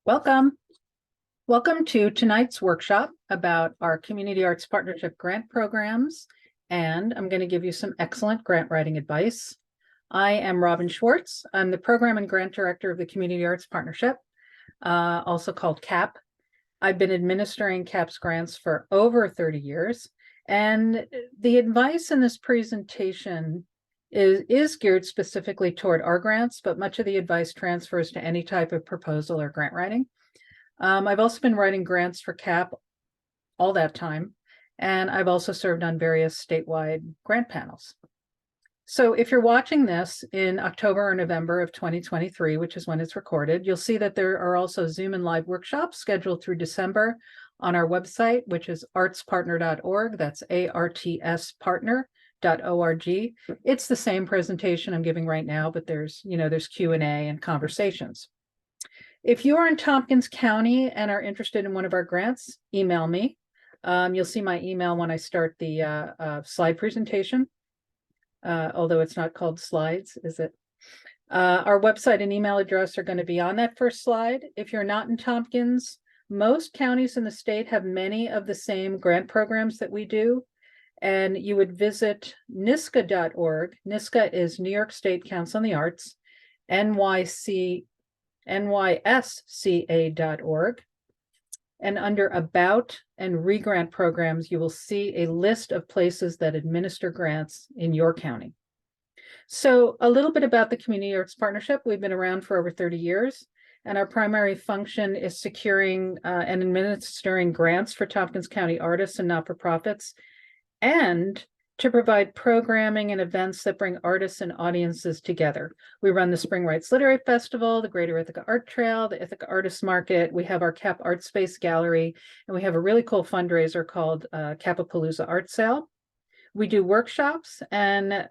Welcome. Welcome to tonight's workshop about our Community Arts Partnership grant programs, and I'm going to give you some excellent grant writing advice. I am Robin Schwartz. I'm the Program and Grant Director of the Community Arts Partnership, also called CAP. I've been administering CAP's grants for over 30 years, and the advice in this presentation is geared specifically toward our grants, but much of the advice transfers to any type of proposal or grant writing. I've also been writing grants for CAP all that time, and I've also served on various statewide grant panels. So if you're watching this in October or November of 2023, which is when it's recorded, you'll see that there are also Zoom and live workshops scheduled through December on our website, which is artspartner.org. That's ARTS partner.org. It's the same presentation I'm giving right now, but there's Q&A and conversations. If you are in Tompkins County and are interested in one of our grants, email me. You'll see my email when I start the slide presentation, although it's not called slides, is it? Our website and email address are going to be on that first slide. If you're not in Tompkins, most counties in the state have many of the same grant programs that we do. And you would visit NYSCA.org. NYSCA is New York State Council on the Arts, NYSCA.org. And under About and Regrant Programs, you will see a list of places that administer grants in your county. So a little bit about the Community Arts Partnership. We've been around for over 30 years, and our primary function is securing and administering grants for Tompkins County artists and not-for-profits, and to provide programming and events that bring artists and audiences together. We run the Spring Rights Literary Festival, the Greater Ithaca Art Trail, the Ithaca Artists Market. We have our CAP ArtSpace Gallery, and we have a really cool fundraiser called Capapalooza Art Sale. We do workshops, and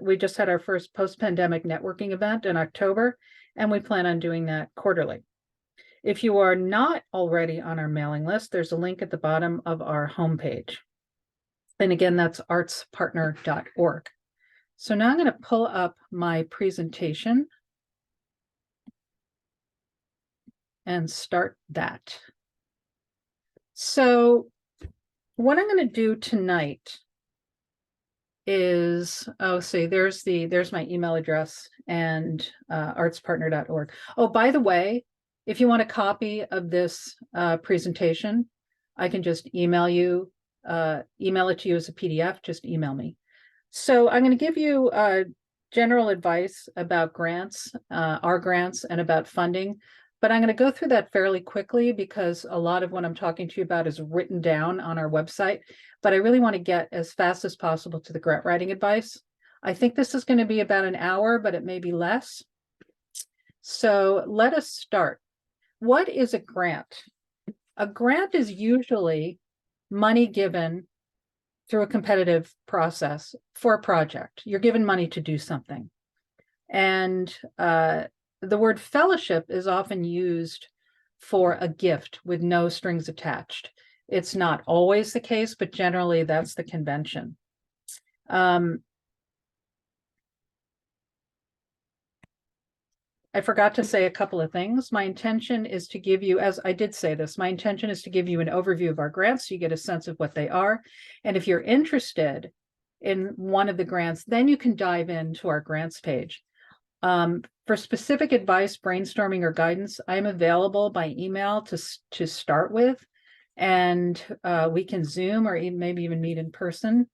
we just had our first post-pandemic networking event in October, and we plan on doing that quarterly. If you are not already on our mailing list, there's a link at the bottom of our homepage. And again, that's artspartner.org. So now I'm going to pull up my presentation and start that. So what I'm going to do tonight is, there's my email address and artspartner.org. Oh, by the way, if you want a copy of this presentation, I can just email it to you as a PDF, just email me. So I'm going to give you general advice about grants, our grants, and about funding, but I'm going to go through that fairly quickly because a lot of what I'm talking to you about is written down on our website, but I really want to get as fast as possible to the grant writing advice. I think this is going to be about an hour, but it may be less. So let us start. What is a grant? A grant is usually money given through a competitive process for a project. You're given money to do something. And the word fellowship is often used for a gift with no strings attached. It's not always the case, but generally that's the convention. I forgot to say a couple of things. My intention is to give you, as I did say this, my intention is to give you an overview of our grants so you get a sense of what they are. And if you're interested in one of the grants, then you can dive into our grants page. For specific advice, brainstorming, or guidance, I'm available by email to start with. And we can Zoom or maybe even meet in person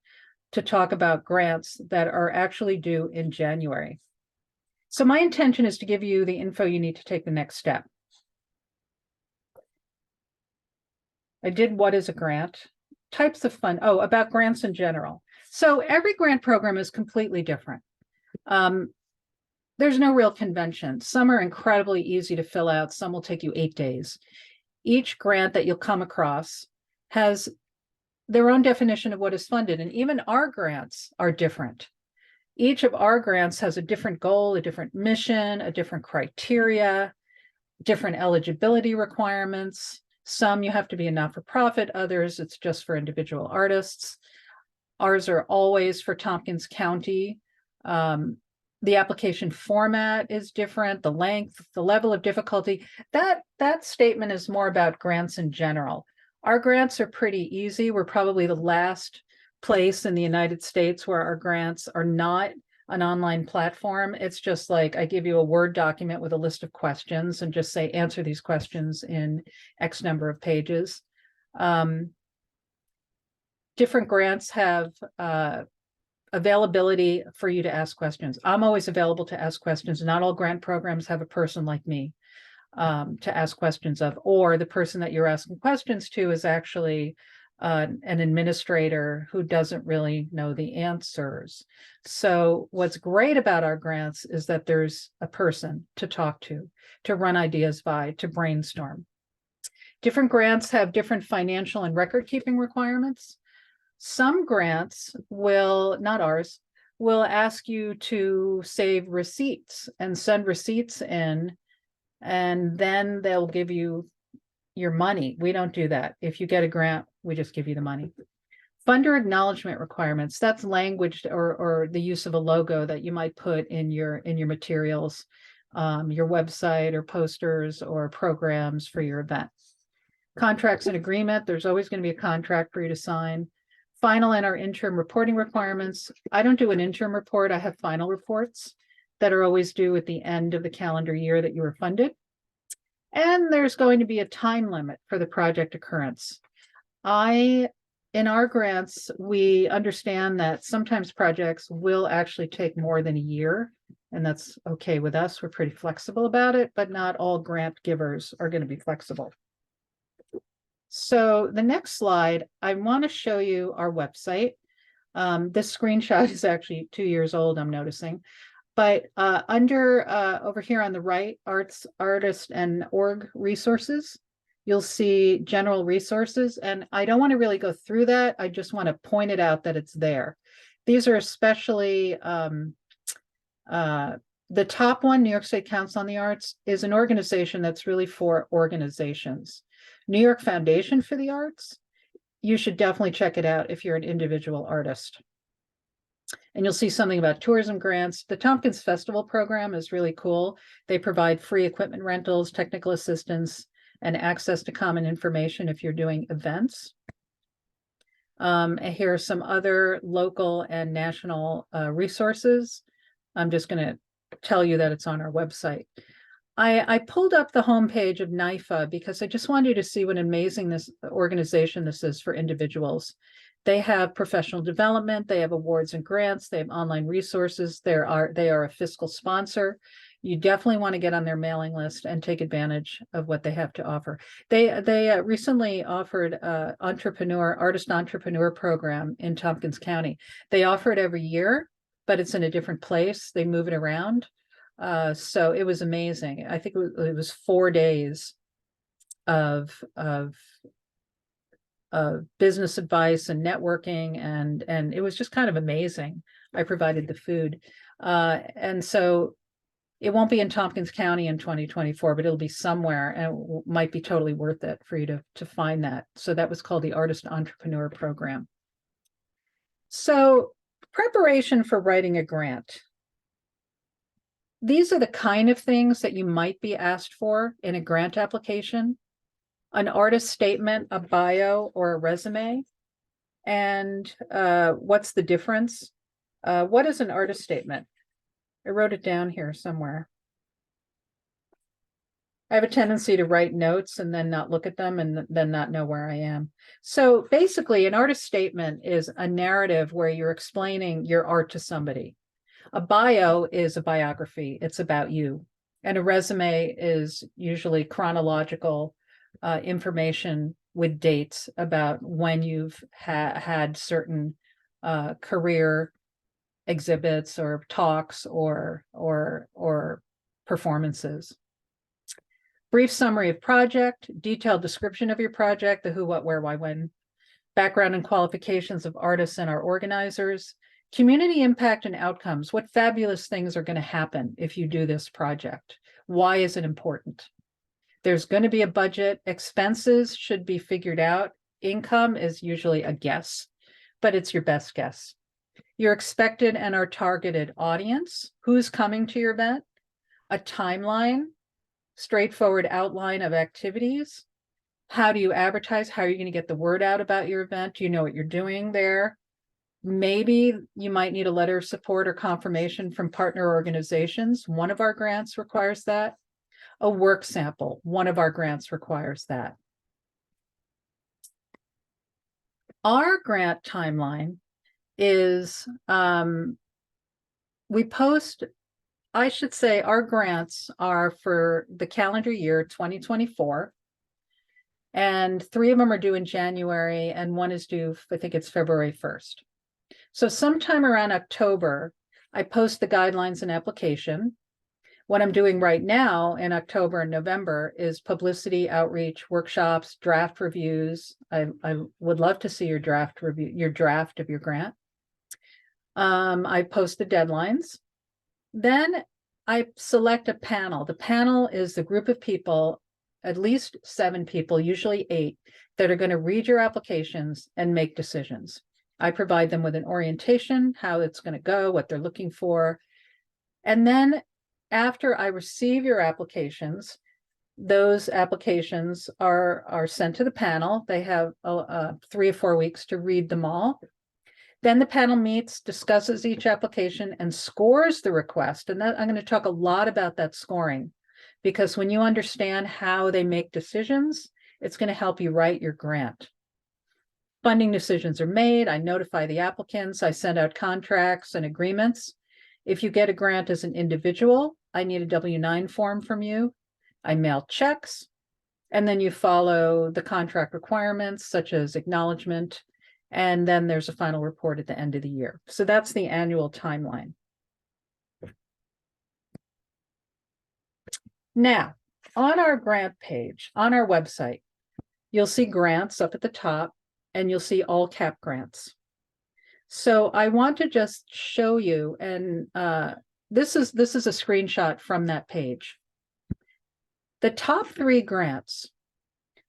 to talk about grants that are actually due in January. So my intention is to give you the info you need to take the next step. I did what is a grant, types of fund, about grants in general. So every grant program is completely different. There's no real convention. Some are incredibly easy to fill out. Some will take you 8 days. Each grant that you'll come across has their own definition of what is funded, and even our grants are different. Each of our grants has a different goal, a different mission, a different criteria, different eligibility requirements. Some you have to be a not-for-profit, others it's just for individual artists. Ours are always for Tompkins County. The application format is different, the length, the level of difficulty. That statement is more about grants in general. Our grants are pretty easy. We're probably the last place in the United States where our grants are not an online platform. It's just like I give you a Word document with a list of questions and just say, answer these questions in X number of pages. Different grants have availability for you to ask questions. I'm always available to ask questions. Not all grant programs have a person like me to ask questions of, or the person that you're asking questions to is actually an administrator who doesn't really know the answers. So what's great about our grants is that there's a person to talk to run ideas by, to brainstorm. Different grants have different financial and record keeping requirements. Some grants will, not ours, will ask you to save receipts and send receipts in, and then they'll give you your money. We don't do that. If you get a grant, we just give you the money. Funder acknowledgement requirements, that's language or the use of a logo that you might put in your materials, your website or posters or programs for your event. Contracts and agreement, there's always going to be a contract for you to sign. Final and our interim reporting requirements. I don't do an interim report. I have final reports that are always due at the end of the calendar year that you were funded. And there's going to be a time limit for the project occurrence. In our grants, we understand that sometimes projects will actually take more than a year, and that's okay with us. We're pretty flexible about it, but not all grant givers are going to be flexible. So the next slide, I want to show you our website. This screenshot is actually 2 years old, I'm noticing. But under over here on the right, artist and org resources, you'll see general resources. And I don't want to really go through that. I just want to point it out that it's there. These are especially the top one, New York State Council on the Arts, is an organization that's really for organizations. New York Foundation for the Arts, you should definitely check it out if you're an individual artist. And you'll see something about tourism grants. The Tompkins Festival program is really cool. They provide free equipment rentals, technical assistance, and access to common information if you're doing events. Here are some other local and national resources. I'm just going to tell you that it's on our website. I pulled up the homepage of NYFA because I just wanted you to see what amazing this organization this is for individuals. They have professional development, they have awards and grants, they have online resources, they are a fiscal sponsor. You definitely want to get on their mailing list and take advantage of what they have to offer. They recently offered artist entrepreneur program in Tompkins County. They offer it every year, but it's in a different place. They move it around. So it was amazing. I think it was 4 days of business advice and networking, and it was just kind of amazing. I provided the food. And so it won't be in Tompkins County in 2024, but it'll be somewhere, and it might be totally worth it for you to find that. So that was called the Artist Entrepreneur Program. So preparation for writing a grant. These are the kind of things that you might be asked for in a grant application: an artist statement, a bio, or a resume. And what's the difference? What is an artist statement? I wrote it down here somewhere. I have a tendency to write notes and then not look at them and then not know where I am. So basically, an artist statement is a narrative where you're explaining your art to somebody. A bio is a biography. It's about you. And a resume is usually chronological information with dates about when you've had certain career exhibits or talks or performances. Brief summary of project, detailed description of your project, the who, what, where, why, when, background and qualifications of artists and our organizers, community impact and outcomes. What fabulous things are going to happen if you do this project? Why is it important? There's going to be a budget. Expenses should be figured out. Income is usually a guess, but it's your best guess. your expected and our targeted audience, who's coming to your event, a timeline, straightforward outline of activities. How do you advertise? How are you going to get the word out about your event? Do you know what you're doing there? Maybe you might need a letter of support or confirmation from partner organizations. One of our grants requires that. A work sample, one of our grants requires that. Our grant timeline is, we post, I should say our grants are for the calendar year 2024. And 3 of them are due in January and one is due, I think it's February 1st. So sometime around October, I post the guidelines and application. What I'm doing right now in October and November is publicity, outreach, workshops, draft reviews. I would love to see your draft review, your draft of your grant. I post the deadlines. Then I select a panel. The panel is the group of people, at least 7 people, usually 8, that are going to read your applications and make decisions. I provide them with an orientation, how it's going to go, what they're looking for. And then after I receive your applications, those applications are sent to the panel. They have 3 or 4 weeks to read them all. Then the panel meets, discusses each application, and scores the request. And that, I'm going to talk a lot about that scoring, because when you understand how they make decisions, it's going to help you write your grant. Funding decisions are made. I notify the applicants. I send out contracts and agreements. If you get a grant as an individual, I need a W-9 form from you. I mail checks, and then you follow the contract requirements, such as acknowledgement, and then there's a final report at the end of the year. So that's the annual timeline. Now, on our grant page, on our website, you'll see grants up at the top, and you'll see all CAP grants. So I want to just show you, and this is a screenshot from that page. The top 3 grants,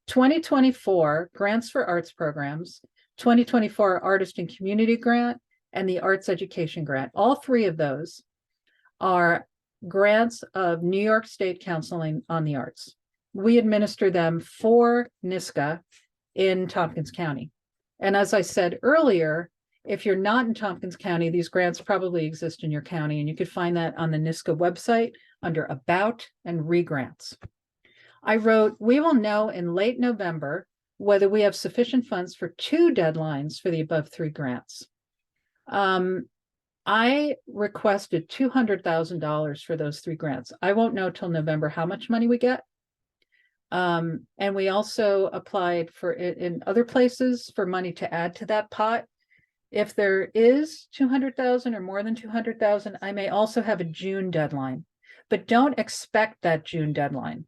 2024 Grants for Arts Programs, 2024 Artist and Community Grant, and the Arts Education Grant. All 3 of those are grants of New York State Council on the Arts. We administer them for NYSCA in Tompkins County. And as I said earlier, if you're not in Tompkins County, these grants probably exist in your county, and you could find that on the NYSCA website under About and Re-Grants. I wrote, we will know in late November whether we have sufficient funds for 2 deadlines for the above 3 grants. I requested $200,000 for those 3 grants. I won't know till November how much money we get. And we also applied for it in other places for money to add to that pot. If there is 200,000 or more than 200,000, I may also have a June deadline, but don't expect that June deadline.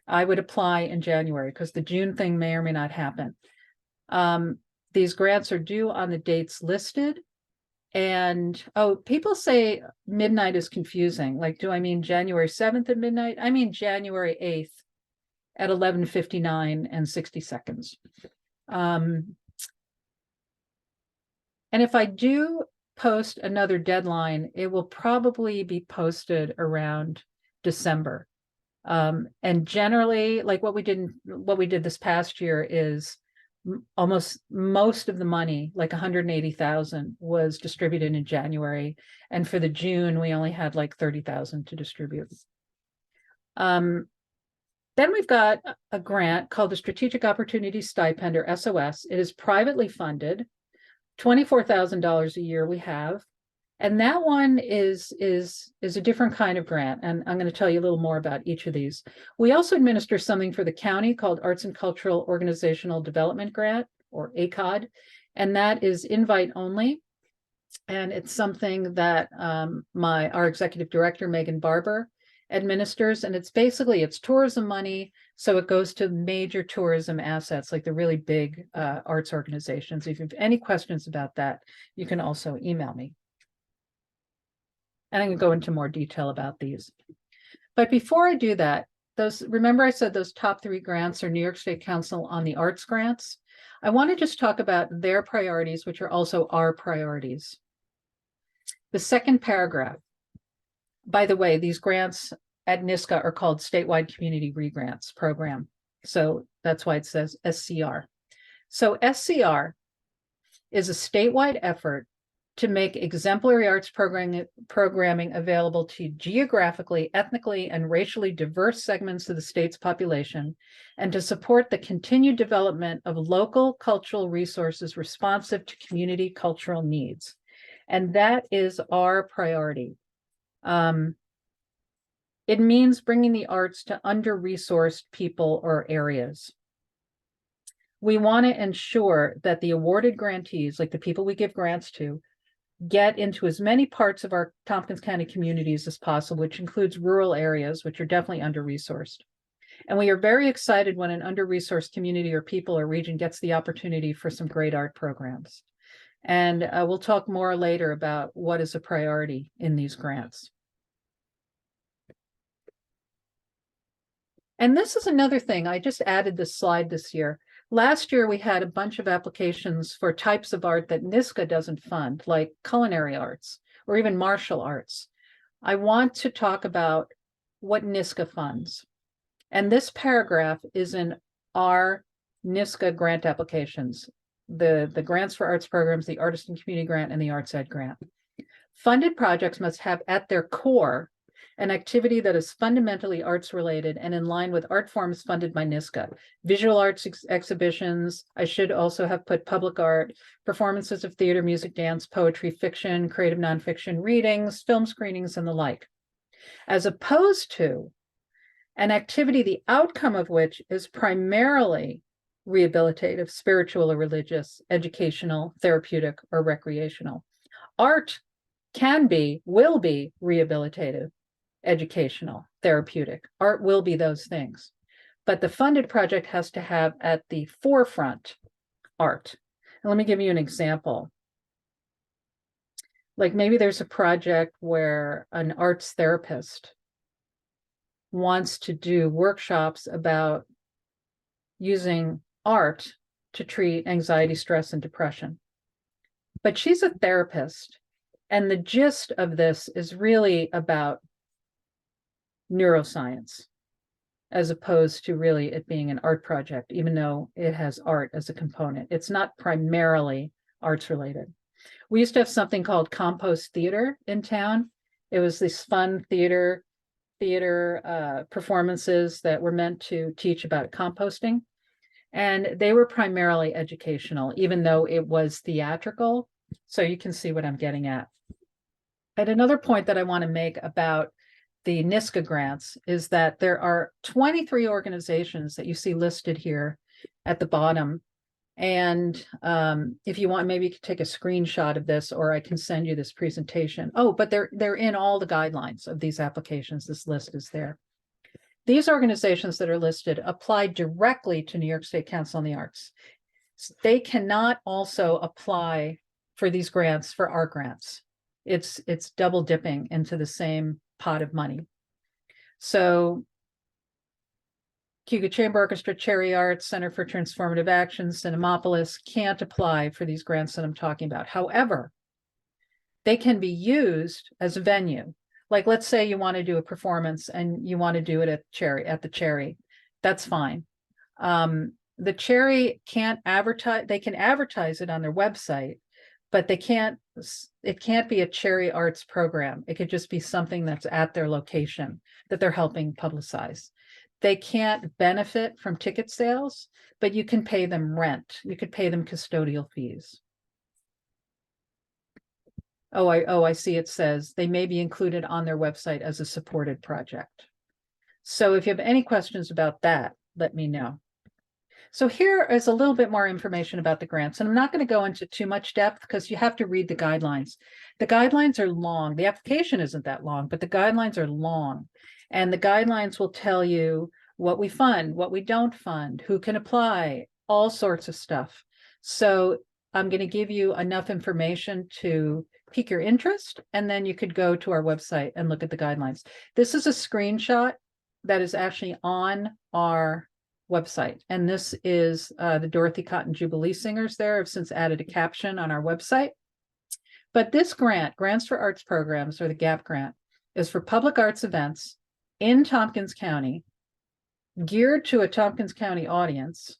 I would apply in January because the June thing may or may not happen. These grants are due on the dates listed. And, oh, people say midnight is confusing. Like, do I mean January 7th at midnight? I mean January 8th at 11:59 and 60 seconds. And if I do post another deadline, it will probably be posted around December. And generally, like what we did this past year is almost most of the money, like 180,000, was distributed in January. And for the June, we only had like 30,000 to distribute. Then we've got a grant called the Strategic Opportunity Stipend, or SOS. It is privately funded, $24,000 a year we have. And that one is a different kind of grant. And I'm going to tell you a little more about each of these. We also administer something for the county called Arts and Cultural Organizational Development Grant, or ACOD. And that is invite only. And it's something that our executive director, Megan Barber, administers. And it's tourism money. So it goes to major tourism assets, like the really big arts organizations. If you have any questions about that, you can also email me. And I'm going to go into more detail about these. But before I do that, remember I said those top 3 grants are New York State Council on the Arts grants. I want to just talk about their priorities, which are also our priorities. The second paragraph, by the way, these grants at NYSCA are called Statewide Community Re-Grants Program. So that's why it says SCR. So SCR is a statewide effort to make exemplary arts programming available to geographically, ethnically, and racially diverse segments of the state's population, and to support the continued development of local cultural resources responsive to community cultural needs. And that is our priority. It means bringing the arts to under-resourced people or areas. We want to ensure that the awarded grantees, like the people we give grants to, get into as many parts of our Tompkins County communities as possible, which includes rural areas, which are definitely under-resourced. And we are very excited when an under-resourced community or people or region gets the opportunity for some great art programs. And we'll talk more later about what is a priority in these grants. And this is another thing, I just added this slide this year. Last year, we had a bunch of applications for types of art that NYSCA doesn't fund, like culinary arts or even martial arts. I want to talk about what NYSCA funds. And this paragraph is in our NYSCA grant applications, the grants for arts programs, the Artist and Community Grant, and the Arts Ed Grant. Funded projects must have at their core an activity that is fundamentally arts related and in line with art forms funded by NYSCA. Visual arts exhibitions, I should also have put public art, performances of theater, music, dance, poetry, fiction, creative nonfiction, readings, film screenings, and the like. As opposed to an activity, the outcome of which is primarily rehabilitative, spiritual or religious, educational, therapeutic, or recreational. Art can be, will be rehabilitative, educational, therapeutic. Art will be those things. But the funded project has to have at the forefront art. And let me give you an example. Like maybe there's a project where an arts therapist wants to do workshops about using art to treat anxiety, stress, and depression. But she's a therapist, and the gist of this is really about neuroscience, as opposed to really it being an art project, even though it has art as a component. It's not primarily arts related. We used to have something called Compost Theater in town. It was these fun theater performances that were meant to teach about composting. And they were primarily educational, even though it was theatrical. So you can see what I'm getting at. And another point that I want to make about the NYSCA grants is that there are 23 organizations that you see listed here at the bottom. And if you want, maybe you could take a screenshot of this, or I can send you this presentation. Oh, but they're in all the guidelines of these applications. This list is there. These organizations that are listed apply directly to New York State Council on the Arts. They cannot also apply for these grants for our grants. It's double dipping into the same pot of money. So Cuba Chamber Orchestra, Cherry Arts, Center for Transformative Action, Cinemapolis can't apply for these grants that I'm talking about. However, they can be used as a venue. Like, let's say you want to do a performance and you want to do it at the Cherry. That's fine. The Cherry can't advertise, they can advertise it on their website, but it can't be a Cherry Arts program. It could just be something that's at their location that they're helping publicize. They can't benefit from ticket sales, but you can pay them rent. You could pay them custodial fees. Oh, I see it says they may be included on their website as a supported project. So if you have any questions about that, let me know. So here is a little bit more information about the grants, and I'm not going to go into too much depth because you have to read the guidelines. The guidelines are long. The application isn't that long, but the guidelines are long. And the guidelines will tell you what we fund, what we don't fund, who can apply, all sorts of stuff. So I'm going to give you enough information to pique your interest, and then you could go to our website and look at the guidelines. This is a screenshot that is actually on our website. And this is the Dorothy Cotton Jubilee Singers there. I've since added a caption on our website. But this grant, Grants for Arts Programs, or the GAP grant, is for public arts events in Tompkins County, geared to a Tompkins County audience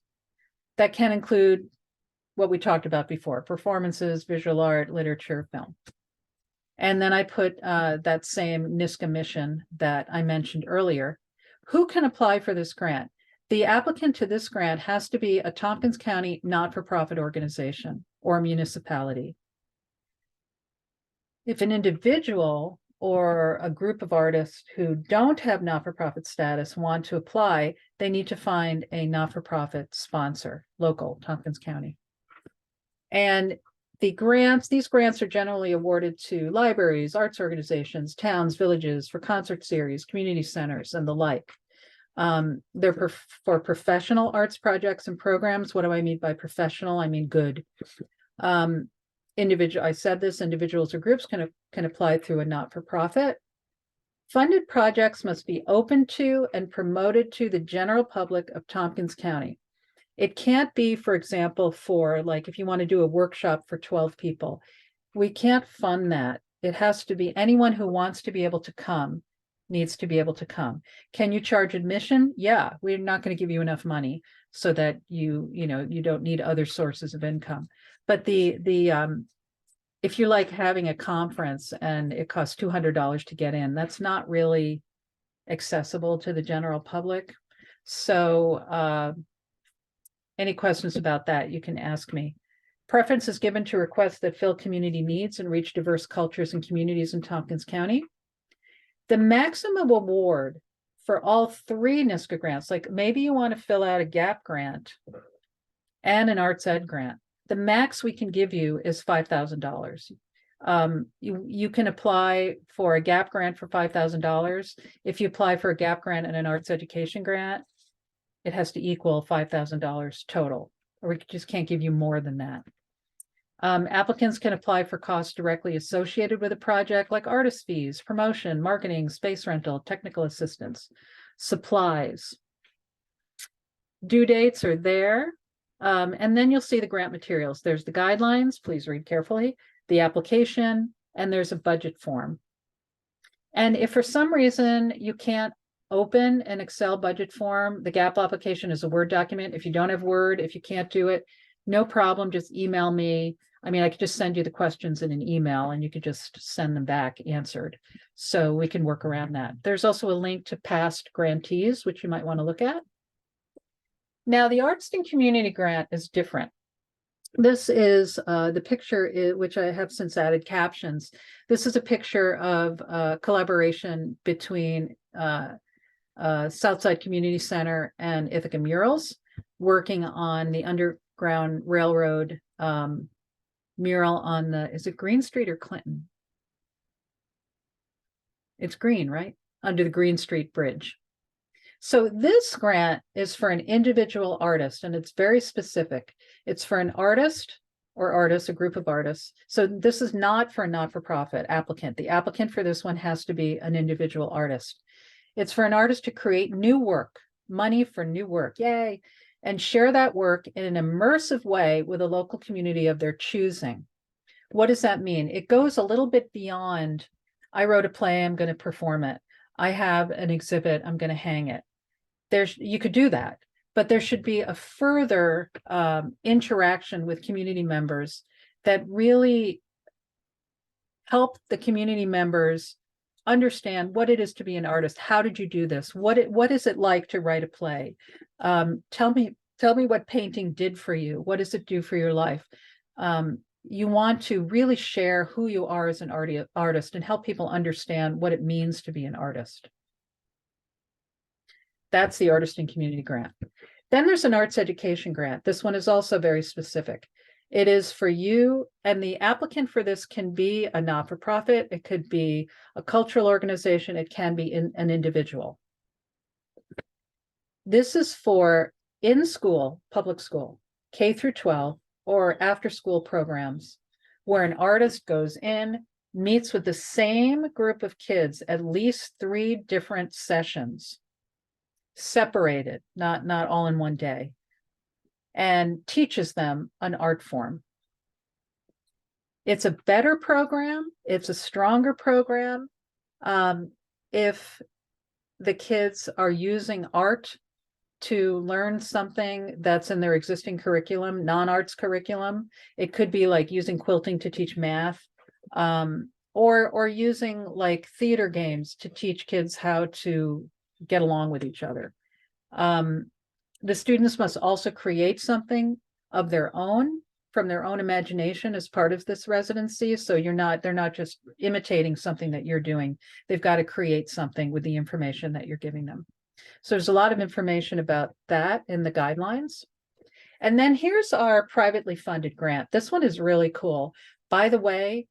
that can include what we talked about before: performances, visual art, literature, film. And then I put that same NISCA mission that I mentioned earlier. Who can apply for this grant? The applicant to this grant has to be a Tompkins County not-for-profit organization or municipality. If an individual or a group of artists who don't have not-for-profit status want to apply, they need to find a not-for-profit sponsor, local, Tompkins County. And these grants are generally awarded to libraries, arts organizations, towns, villages, for concert series, community centers, and the like. They're for professional arts projects and programs. What do I mean by professional? I mean good. Individuals or groups can apply through a not-for-profit. Funded projects must be open to and promoted to the general public of Tompkins County. It can't be, for example, for like if you want to do a workshop for 12 people, we can't fund that. It has to be anyone who wants to be able to come needs to be able to come. Can you charge admission? Yeah, we're not going to give you enough money so that you don't need other sources of income. But if you're like having a conference and it costs $200 to get in, that's not really accessible to the general public. So any questions about that, you can ask me. Preference is given to requests that fill community needs and reach diverse cultures and communities in Tompkins County. The maximum award for all 3 NISCA grants, like maybe you want to fill out a GAP grant and an Arts Ed grant, the max we can give you is $5,000. You can apply for a GAP grant for $5,000. If you apply for a GAP grant and an arts education grant, it has to equal $5,000 total, or we just can't give you more than that. Applicants can apply for costs directly associated with a project, like artist fees, promotion, marketing, space rental, technical assistance, supplies. Due dates are there. And then you'll see the grant materials. There's the guidelines, please read carefully, the application, and there's a budget form. And if for some reason you can't open an Excel budget form, the GAP application is a Word document. If you don't have Word, if you can't do it, no problem, just email me. I mean, I could just send you the questions in an email and you could just send them back answered. So we can work around that. There's also a link to past grantees, which you might want to look at. Now, the Arts and Community Grant is different. This is the picture, which I have since added captions. This is a picture of collaboration between Southside Community Center and Ithaca Murals, working on the Underground Railroad mural on the, is it Green Street or Clinton? It's Green, right? Under the Green Street Bridge. So this grant is for an individual artist, and it's very specific. It's for an artist or artists, a group of artists. So this is not for a not-for-profit applicant. The applicant for this one has to be an individual artist. It's for an artist to create new work, money for new work, yay, and share that work in an immersive way with a local community of their choosing. What does that mean? It goes a little bit beyond, I wrote a play, I'm going to perform it. I have an exhibit, I'm going to hang it. You could do that, but there should be a further interaction with community members that really help the community members understand what it is to be an artist. How did you do this? What is it like to write a play? Tell me what painting did for you. What does it do for your life? You want to really share who you are as an artist and help people understand what it means to be an artist. That's the Artist and Community Grant. Then there's an Arts Education Grant. This one is also very specific. It is for you, and the applicant for this can be a not-for-profit, it could be a cultural organization, it can be an individual. This is for in-school, public school, K through 12, or after-school programs, where an artist goes in, meets with the same group of kids, at least 3 different sessions, separated, not all in one day, and teaches them an art form. It's a better program. It's a stronger program. If the kids are using art to learn something that's in their existing curriculum, non-arts curriculum, it could be like using quilting to teach math, or using like theater games to teach kids how to get along with each other. The students must also create something of their own from their own imagination as part of this residency. So they're not just imitating something that you're doing. They've got to create something with the information that you're giving them. So there's a lot of information about that in the guidelines. And then here's our privately funded grant. This one is really cool. By the way,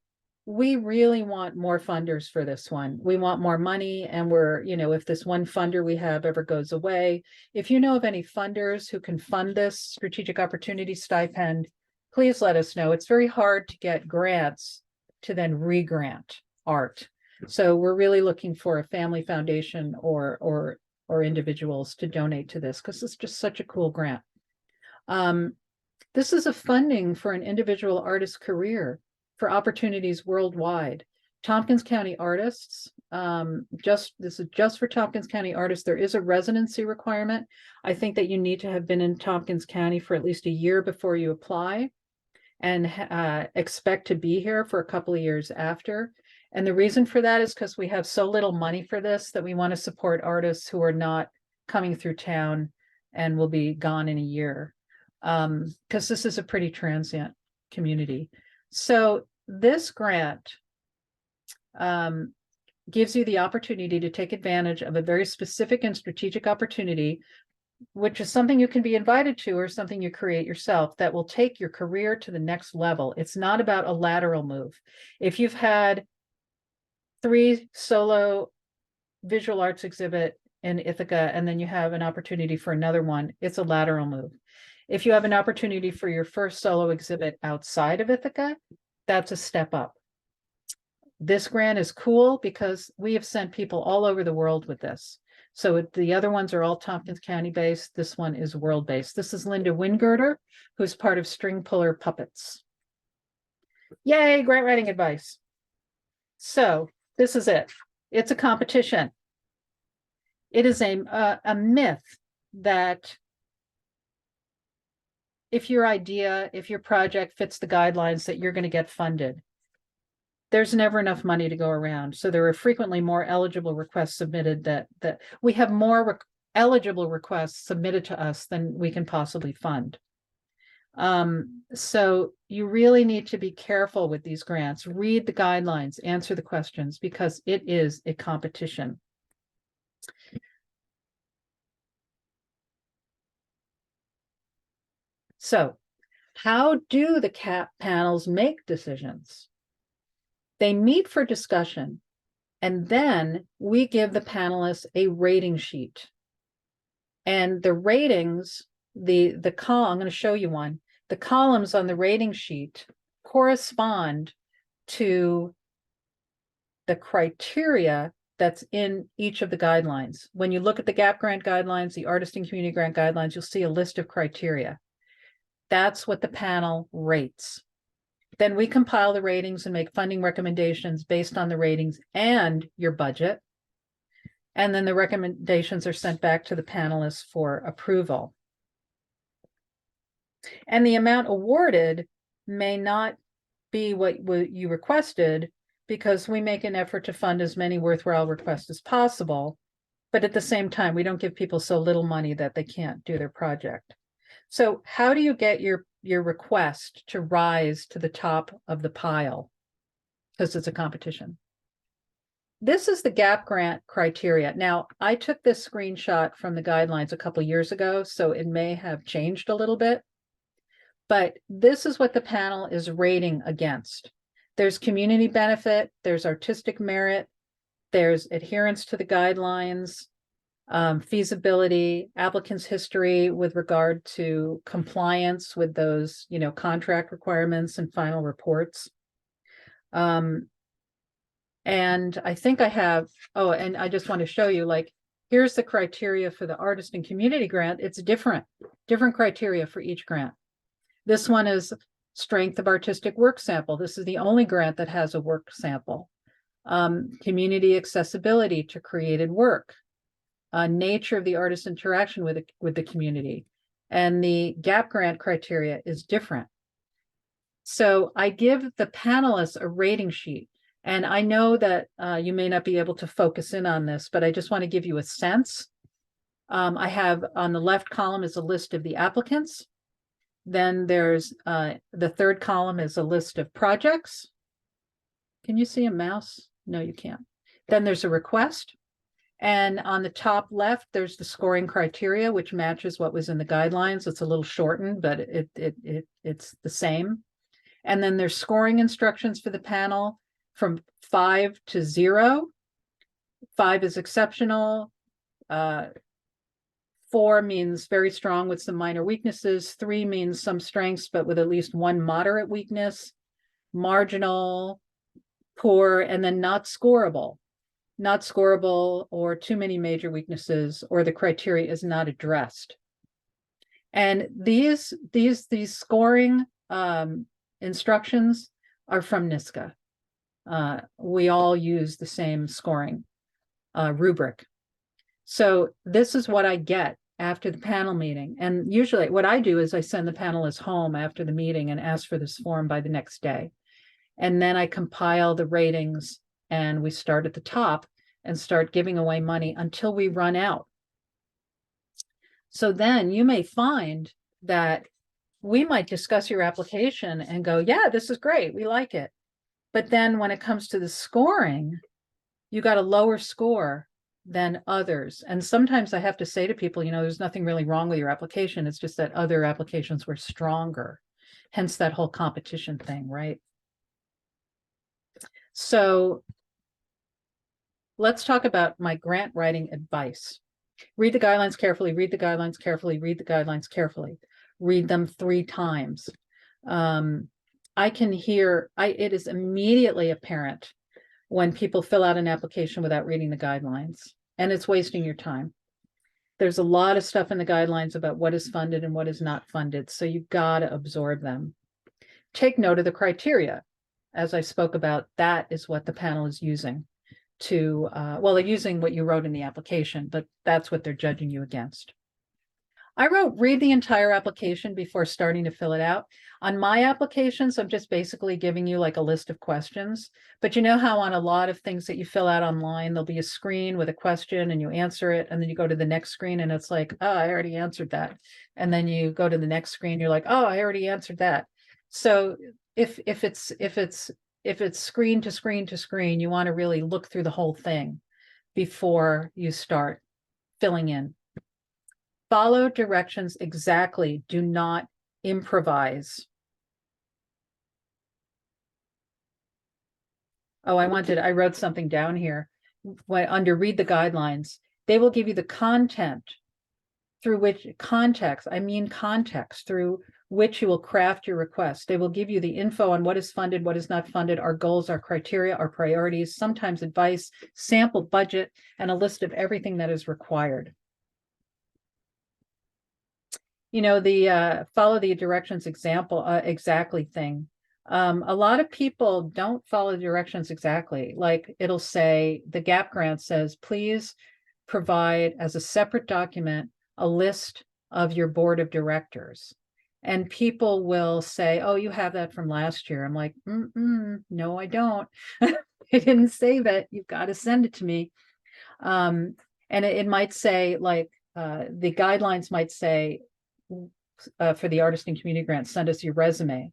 we really want more funders for this one. We want more money, and we're, if this one funder we have ever goes away, if you know of any funders who can fund this strategic opportunity stipend, please let us know. It's very hard to get grants to then re-grant art. So we're really looking for a family foundation or individuals to donate to this, because it's just such a cool grant. This is a funding for an individual artist's career for opportunities worldwide. Tompkins County artists, this is just for Tompkins County artists. There is a residency requirement. I think that you need to have been in Tompkins County for at least a year before you apply, and expect to be here for a couple of years after. And the reason for that is because we have so little money for this that we want to support artists who are not coming through town and will be gone in a year, because this is a pretty transient community. So this grant gives you the opportunity to take advantage of a very specific and strategic opportunity, which is something you can be invited to or something you create yourself that will take your career to the next level. It's not about a lateral move. If you've had 3 solo visual arts exhibit in Ithaca, and then you have an opportunity for another one, it's a lateral move. If you have an opportunity for your first solo exhibit outside of Ithaca, that's a step up. This grant is cool because we have sent people all over the world with this. So the other ones are all Tompkins County based. This one is world based. This is Linda Wingirter, who's part of String Puller Puppets. Yay, grant writing advice. So this is it. It's a competition. It is a myth that if your idea, if your project fits the guidelines, that you're going to get funded. There's never enough money to go around. So there are frequently more eligible requests submitted that we have more eligible requests submitted to us than we can possibly fund. So you really need to be careful with these grants. Read the guidelines, answer the questions, because it is a competition. So how do the CAP panels make decisions? They meet for discussion, and then we give the panelists a rating sheet. And the ratings, the column, I'm going to show you one. The columns on the rating sheet correspond to the criteria that's in each of the guidelines. When you look at the GAP grant guidelines, the Artist and Community Grant guidelines, you'll see a list of criteria. That's what the panel rates. Then we compile the ratings and make funding recommendations based on the ratings and your budget. And then the recommendations are sent back to the panelists for approval. And the amount awarded may not be what you requested, because we make an effort to fund as many worthwhile requests as possible. But at the same time, we don't give people so little money that they can't do their project. So how do you get your request to rise to the top of the pile? Because it's a competition. This is the GAP grant criteria. Now, I took this screenshot from the guidelines a couple years ago, so it may have changed a little bit. But this is what the panel is rating against. There's community benefit, there's artistic merit, there's adherence to the guidelines, feasibility, applicant's history with regard to compliance with those, contract requirements and final reports. And I think I have, and I just want to show you, here's the criteria for the Artist and Community Grant. It's different criteria for each grant. This one is Strength of artistic work sample. This is the only grant that has a work sample. Community accessibility to created work. Nature of the artist's interaction with the community. And the GAP grant criteria is different. So I give the panelists a rating sheet. And I know that you may not be able to focus in on this, but I just want to give you a sense. I have on the left column is a list of the applicants. Then there's the third column is a list of projects. Can you see a mouse? No, you can't. Then there's a request. And on the top left, there's the scoring criteria, which matches what was in the guidelines. It's a little shortened, but it's the same. And then there's scoring instructions for the panel from 5 to 0. 5 is exceptional. 4 means very strong with some minor weaknesses. 3 means some strengths, but with at least one moderate weakness. Marginal, poor, and then not scoreable. Not scoreable, or too many major weaknesses, or the criteria is not addressed. And these scoring instructions are from NYSCA. We all use the same scoring rubric. So this is what I get after the panel meeting. And usually what I do is I send the panelists home after the meeting and ask for this form by the next day. And then I compile the ratings and we start at the top and start giving away money until we run out. So then you may find that we might discuss your application and go, yeah, this is great, we like it. But then when it comes to the scoring, you got a lower score than others. And sometimes I have to say to people, you know, there's nothing really wrong with your application. It's just that other applications were stronger. Hence that whole competition thing, right? So let's talk about my grant writing advice. Read the guidelines carefully, read the guidelines carefully, read the guidelines carefully. Read them 3 times. I can hear, it is immediately apparent when people fill out an application without reading the guidelines, and it's wasting your time. There's a lot of stuff in the guidelines about what is funded and what is not funded, so you've got to absorb them. Take note of the criteria. As I spoke about, that is what the panel is using to, well, they're using what you wrote in the application, but that's what they're judging you against. I wrote, read the entire application before starting to fill it out. On my applications, I'm just basically giving you like a list of questions. But you know how on a lot of things that you fill out online, there'll be a screen with a question and you answer it, and then you go to the next screen and it's like, oh, I already answered that. And then you go to the next screen, you're like, oh, I already answered that. So if it's screen to screen to screen, you want to really look through the whole thing before you start filling in. Follow directions exactly. Do not improvise. Oh, I wrote something down here. Under read the guidelines, they will give you the content through which context through which you will craft your request. They will give you the info on what is funded, what is not funded, our goals, our criteria, our priorities, sometimes advice, sample budget, and a list of everything that is required. You know, the follow the directions exactly thing. A lot of people don't follow the directions exactly. Like it'll say, the GAP grant says, please provide as a separate document a list of your board of directors. And people will say, oh, you have that from last year. I'm like, no, I don't. I didn't say that. You've got to send it to me. And it might say, like, the guidelines might say, for the artist and community grant, send us your resume.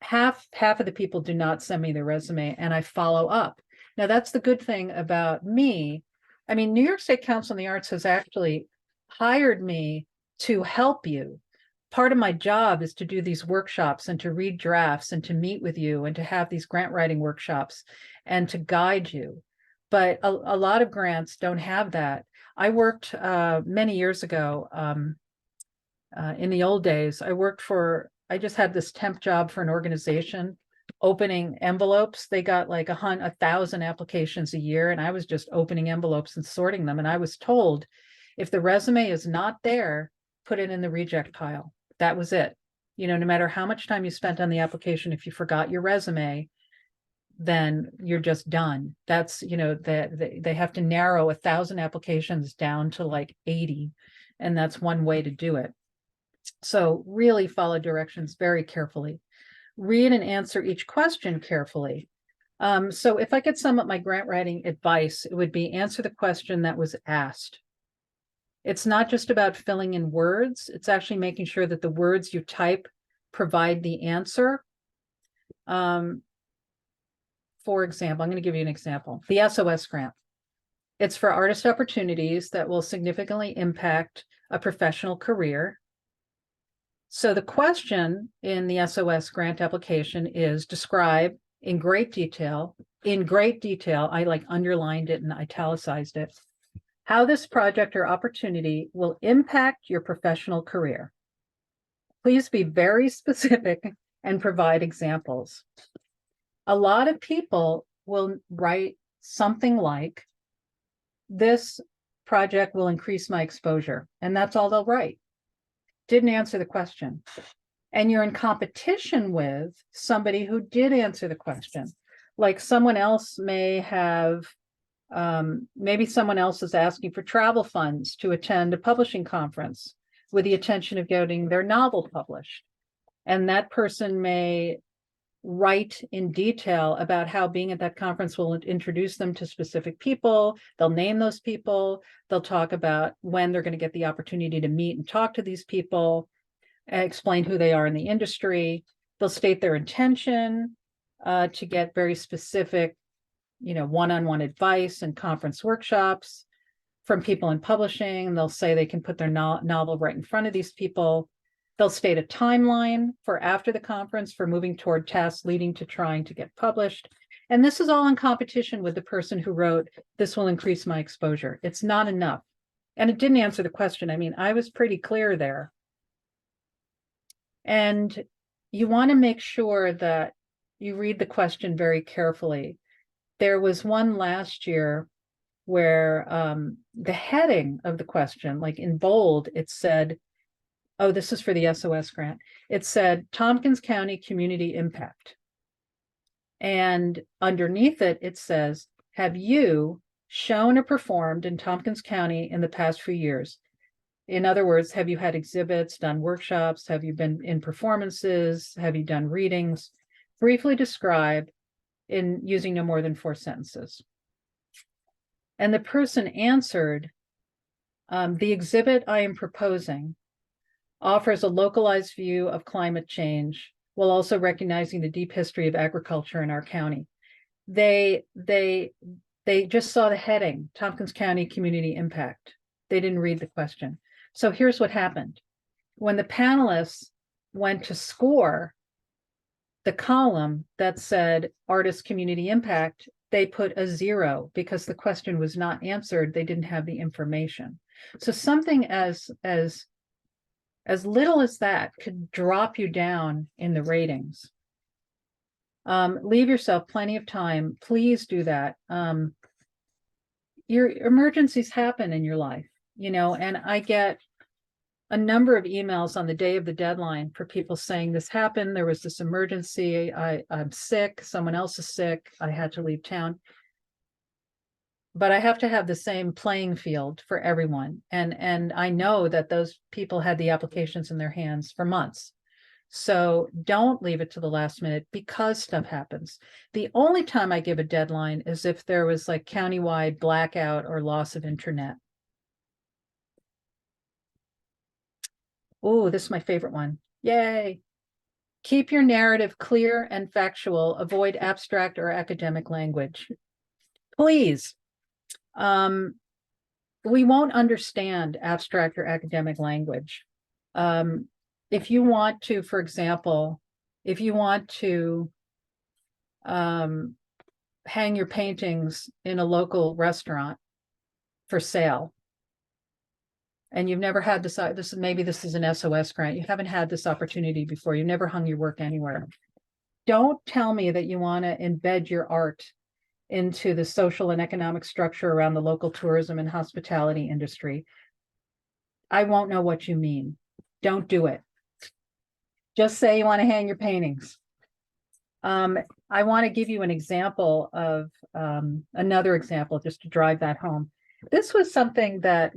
Half of the people do not send me their resume, and I follow up. Now, that's the good thing about me. I mean, New York State Council on the Arts has actually hired me to help you. Part of my job is to do these workshops and to read drafts and to meet with you and to have these grant writing workshops and to guide you. But a lot of grants don't have that. I worked many years ago, in the old days, I just had this temp job for an organization opening envelopes. They got like 1,000 applications a year, and I was just opening envelopes and sorting them. And I was told, if the resume is not there, put it in the reject pile. That was it. No matter how much time you spent on the application, if you forgot your resume, then you're just done. That's, that they have to narrow 1,000 applications down to like 80. And that's one way to do it. So really follow directions very carefully. Read and answer each question carefully. So if I could sum up my grant writing advice, it would be answer the question that was asked. It's not just about filling in words. It's actually making sure that the words you type provide the answer. For example, I'm going to give you an example. The SOS grant. It's for artist opportunities that will significantly impact a professional career. So the question in the SOS grant application is describe in great detail, I like underlined it and italicized it, how this project or opportunity will impact your professional career. Please be very specific and provide examples. A lot of people will write something like, this project will increase my exposure, and that's all they'll write. Didn't answer the question. And you're in competition with somebody who did answer the question. Like someone else may have, maybe someone else is asking for travel funds to attend a publishing conference with the intention of getting their novel published. And that person may write in detail about how being at that conference will introduce them to specific people. They'll name those people. They'll talk about when they're going to get the opportunity to meet and talk to these people, explain who they are in the industry. They'll state their intention to get very specific, one-on-one advice and conference workshops from people in publishing. They'll say they can put their novel right in front of these people. They'll state a timeline for after the conference for moving toward tasks leading to trying to get published. And this is all in competition with the person who wrote, this will increase my exposure. It's not enough. And it didn't answer the question. I mean, I was pretty clear there. And you want to make sure that you read the question very carefully. There was one last year where the heading of the question, like in bold, it said, oh, this is for the SOS grant. It said Tompkins County Community Impact. And underneath it, it says, have you shown or performed in Tompkins County in the past few years? In other words, have you had exhibits, done workshops? Have you been in performances? Have you done readings? Briefly describe in using no more than 4 sentences. And the person answered, the exhibit I am proposing offers a localized view of climate change while also recognizing the deep history of agriculture in our county. They just saw the heading, Tompkins County Community Impact. They didn't read the question. So here's what happened. When the panelists went to score the column that said Artist Community Impact, they put a 0 because the question was not answered. They didn't have the information. So something as little as that could drop you down in the ratings. Leave yourself plenty of time. Please do that. Your emergencies happen in your life, and I get a number of emails on the day of the deadline for people saying this happened. There was this emergency. I'm sick. Someone else is sick. I had to leave town. But I have to have the same playing field for everyone. And I know that those people had the applications in their hands for months. So don't leave it to the last minute because stuff happens. The only time I give a deadline is if there was like countywide blackout or loss of internet. Oh, this is my favorite one. Yay. Keep your narrative clear and factual. Avoid abstract or academic language. Please. We won't understand abstract or academic language. If you want to, for example, if you want to hang your paintings in a local restaurant for sale, and you've never had this is an SOS grant, you haven't had this opportunity before, you've never hung your work anywhere. Don't tell me that you want to embed your art into the social and economic structure around the local tourism and hospitality industry. I won't know what you mean. Don't do it. Just say you want to hang your paintings. I want to give you an example of another example just to drive that home. This was something that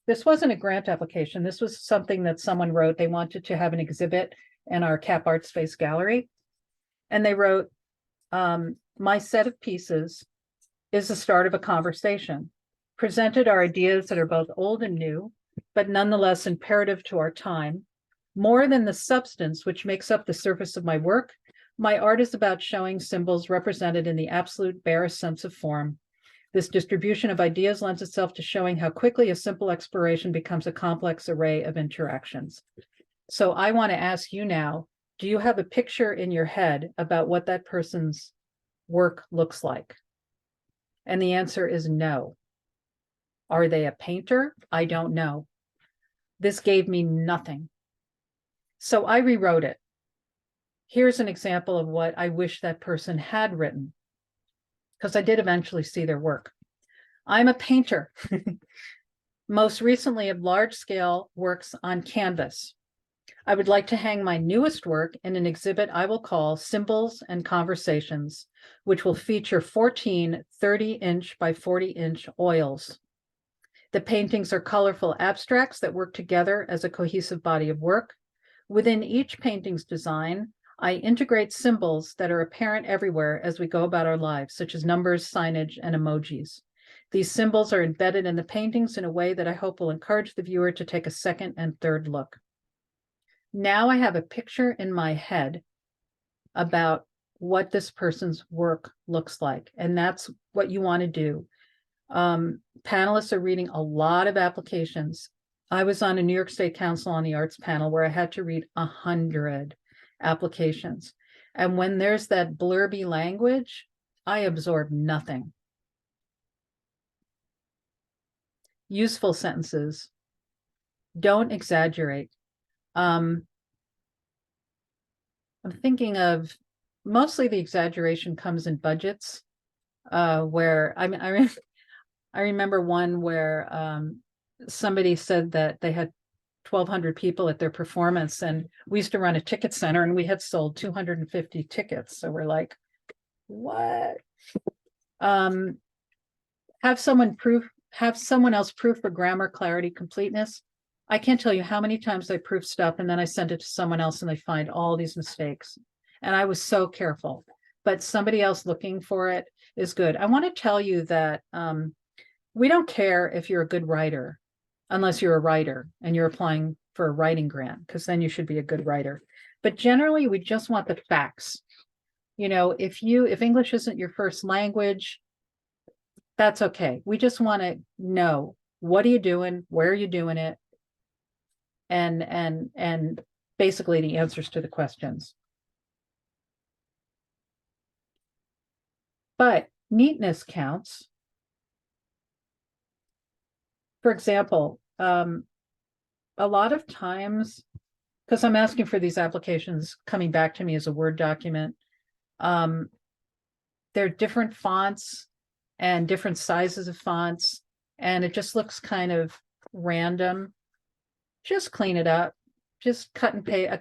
this wasn't a grant application. This was something that someone wrote. They wanted to have an exhibit in our CAP ArtSpace gallery. And they wrote, my set of pieces is the start of a conversation. Presented are ideas that are both old and new, but nonetheless imperative to our time. More than the substance which makes up the surface of my work, my art is about showing symbols represented in the absolute barest sense of form. This distribution of ideas lends itself to showing how quickly a simple exploration becomes a complex array of interactions. So I want to ask you now, do you have a picture in your head about what that person's work looks like? And the answer is no. Are they a painter? I don't know. This gave me nothing. So I rewrote it. Here's an example of what I wish that person had written, because I did eventually see their work. I'm a painter, most recently of large-scale works on canvas. I would like to hang my newest work in an exhibit I will call Symbols and Conversations, which will feature 14 30-inch by 40-inch oils. The paintings are colorful abstracts that work together as a cohesive body of work. Within each painting's design, I integrate symbols that are apparent everywhere as we go about our lives, such as numbers, signage, and emojis. These symbols are embedded in the paintings in a way that I hope will encourage the viewer to take a second and third look. Now I have a picture in my head about what this person's work looks like, and that's what you want to do. Panelists are reading a lot of applications. I was on a New York State Council on the Arts panel where I had to read 100 applications. And when there's that blurby language, I absorb nothing. Useful sentences. Don't exaggerate. I'm thinking of mostly the exaggeration comes in budgets, where I remember one where somebody said that they had 1,200 people at their performance, and we used to run a ticket center, and we had sold 250 tickets. So we're like, what? Have someone else proof for grammar, clarity, completeness. I can't tell you how many times I proof stuff and then I send it to someone else and they find all these mistakes. And I was so careful, but somebody else looking for it is good. I want to tell you that we don't care if you're a good writer, unless you're a writer and you're applying for a writing grant, because then you should be a good writer. But generally, we just want the facts. You know, if English isn't your first language, that's okay. We just want to know, what are you doing? Where are you doing it? And basically the answers to the questions. But neatness counts. For example, a lot of times, because I'm asking for these applications coming back to me as a Word document, there are different fonts and different sizes of fonts, and it just looks kind of random. Just clean it up, just cut and paste,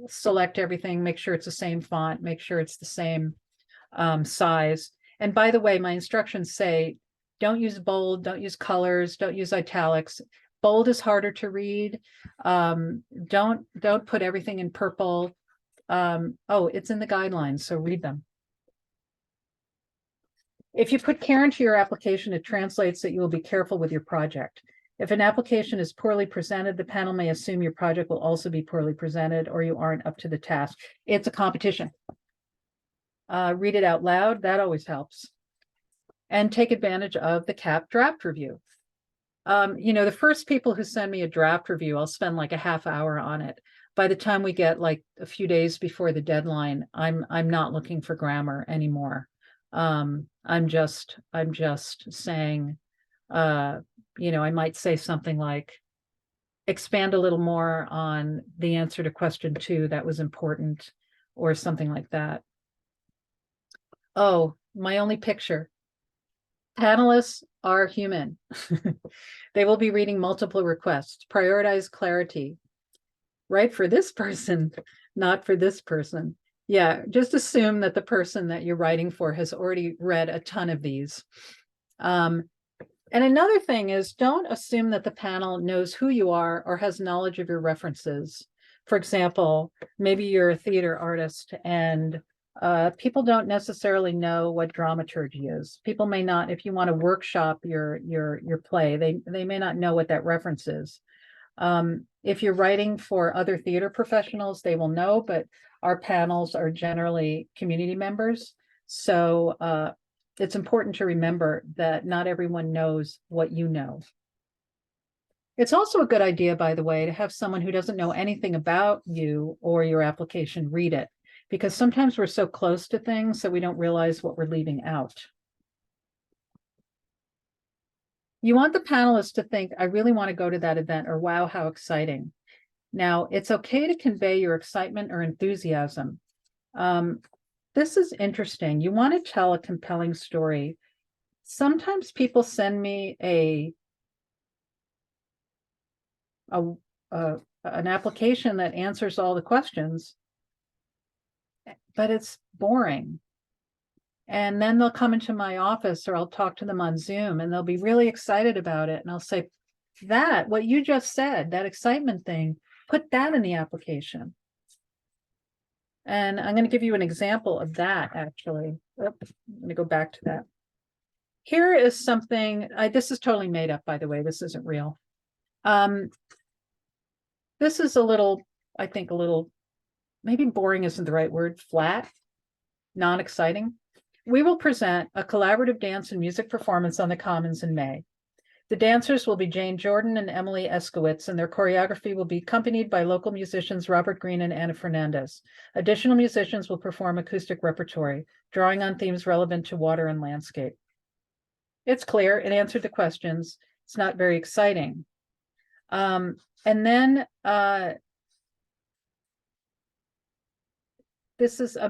select everything, make sure it's the same font, make sure it's the same size. And by the way, my instructions say, don't use bold, don't use colors, don't use italics. Bold is harder to read. Don't put everything in purple. Oh, it's in the guidelines, so read them. If you put care into your application, it translates that you will be careful with your project. If an application is poorly presented, the panel may assume your project will also be poorly presented or you aren't up to the task. It's a competition. Read it out loud, that always helps. And take advantage of the CAP draft review. The first people who send me a draft review, I'll spend like a half hour on it. By the time we get like a few days before the deadline, I'm not looking for grammar anymore. I'm just saying, I might say something like, expand a little more on the answer to question 2, that was important, or something like that. Oh, my only picture. Panelists are human. They will be reading multiple requests. Prioritize clarity. write for this person, not for this person. Yeah, just assume that the person that you're writing for has already read a ton of these. And another thing is, don't assume that the panel knows who you are or has knowledge of your references. For example, maybe you're a theater artist and people don't necessarily know what dramaturgy is. People may not, if you want to workshop your play, they may not know what that reference is. If you're writing for other theater professionals, they will know, but our panels are generally community members. So it's important to remember that not everyone knows what you know. It's also a good idea, by the way, to have someone who doesn't know anything about you or your application read it, because sometimes we're so close to things that we don't realize what we're leaving out. You want the panelists to think, I really want to go to that event, or wow, how exciting. Now, it's okay to convey your excitement or enthusiasm. This is interesting. You want to tell a compelling story. Sometimes people send me an application that answers all the questions, but it's boring. And then they'll come into my office, or I'll talk to them on Zoom, and they'll be really excited about it. And I'll say, what you just said, that excitement thing, put that in the application. And I'm going to give you an example of that, actually. Oops, I'm going to go back to that. Here is something, this is totally made up, by the way, this isn't real. This is a little, I think a little, maybe boring isn't the right word, flat, non-exciting. We will present a collaborative dance and music performance on the Commons in May. The dancers will be Jane Jordan and Emily Eskowitz, and their choreography will be accompanied by local musicians Robert Green and Anna Fernandez. Additional musicians will perform acoustic repertory, drawing on themes relevant to water and landscape. It's clear, it answered the questions. It's not very exciting. And then I'm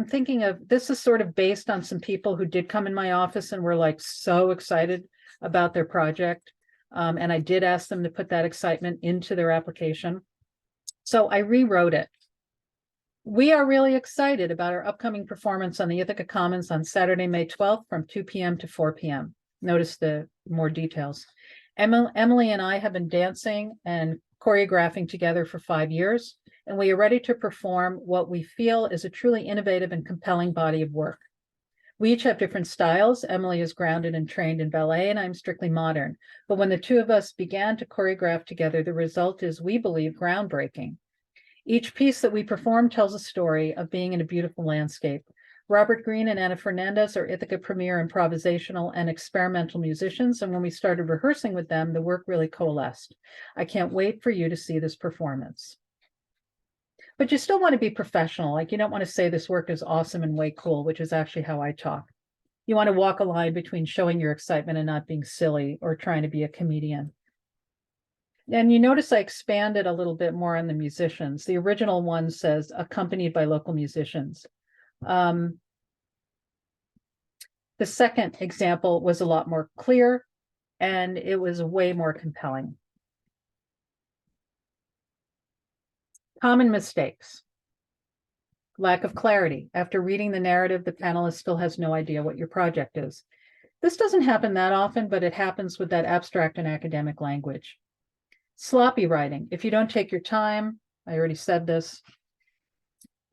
thinking of, this is sort of based on some people who did come in my office and were like so excited about their project. And I did ask them to put that excitement into their application. So I rewrote it. We are really excited about our upcoming performance on the Ithaca Commons on Saturday, May 12th from 2 p.m. to 4 p.m. Notice the more details. Emily and I have been dancing and choreographing together for 5 years, and we are ready to perform what we feel is a truly innovative and compelling body of work. We each have different styles. Emily is grounded and trained in ballet, and I'm strictly modern. But when the two of us began to choreograph together, the result is, we believe, groundbreaking. Each piece that we perform tells a story of being in a beautiful landscape. Robert Green and Anna Fernandez are Ithaca premier improvisational and experimental musicians, and when we started rehearsing with them, the work really coalesced. I can't wait for you to see this performance. But you still want to be professional. Like, you don't want to say this work is awesome and way cool, which is actually how I talk. You want to walk a line between showing your excitement and not being silly or trying to be a comedian. And you notice I expanded a little bit more on the musicians. The original one says accompanied by local musicians. The second example was a lot more clear, and it was way more compelling. Common mistakes. Lack of clarity. After reading the narrative, the panelist still has no idea what your project is. This doesn't happen that often, but it happens with that abstract and academic language. Sloppy writing. If you don't take your time, I already said this.